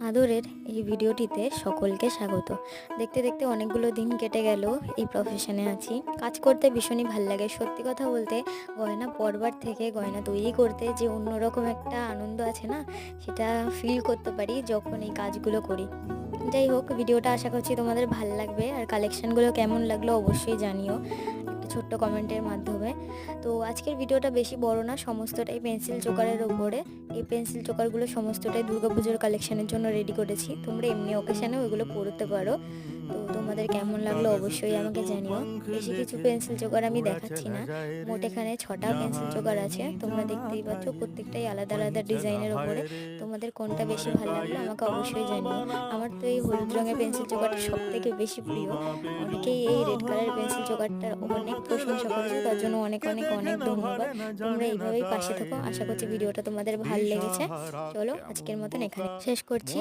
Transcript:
আদরের এই ভিডিওটিতে সকলকে স্বাগত। দেখতে দেখতে অনেকগুলো দিন কেটে গেল এই প্রফেশনে আছি। কাজ করতে ভীষণই ভাল লাগে। সত্যি কথা বলতে গয়না পরবার থেকে গয়না তৈরি করতে যে অন্যরকম একটা আনন্দ আছে না, সেটা ফিল করতে পারি যখন এই কাজগুলো করি। যাই হোক, ভিডিওটা আশা করছি তোমাদের ভাল লাগবে, আর কালেকশানগুলো কেমন লাগলো অবশ্যই জানিও একটা ছোট্ট কমেন্টের মাধ্যমে। তো আজকের ভিডিওটা বেশি বড় না, সমস্তটাই পেন্সিল চোকারের ওপরে। এই পেন্সিল চোকারগুলো সমস্তটাই দুর্গাপুজোর কালেকশানের জন্য রেডি করেছি। তোমরা এমনি অকেশানেও ওইগুলো পরতে পারো। তো তোমাদের কেমন লাগলো অবশ্যই আমাকে জানিও। বেশি কিছু পেন্সিল চোকার আমি দেখাচ্ছি না, মোট এখানে 6টা পেন্সিল চোকার আছে। তোমরা দেখতেই পাচ্ছ প্রত্যেকটাই আলাদা আলাদা ডিজাইনের ওপরে। তোমাদের কোনটা বেশি ভালো লাগলো আমাকে অবশ্যই জানিও। আমার তো এই হলুদ রঙের পেন্সিল চোকারটা সব থেকে বেশি প্রিয়। অনেকেই এই রেড কালারের পেন্সিল চোকারটার অনেক প্রশংসা করেছে, তার জন্য অনেক অনেক অনেক ধন্যবাদ। তোমরা এইভাবেই পাশে থাকো। আশা করছি ভিডিওটা তোমাদের ভালো লেগেছে। চলো আজকের মতন এখানে শেষ করছি।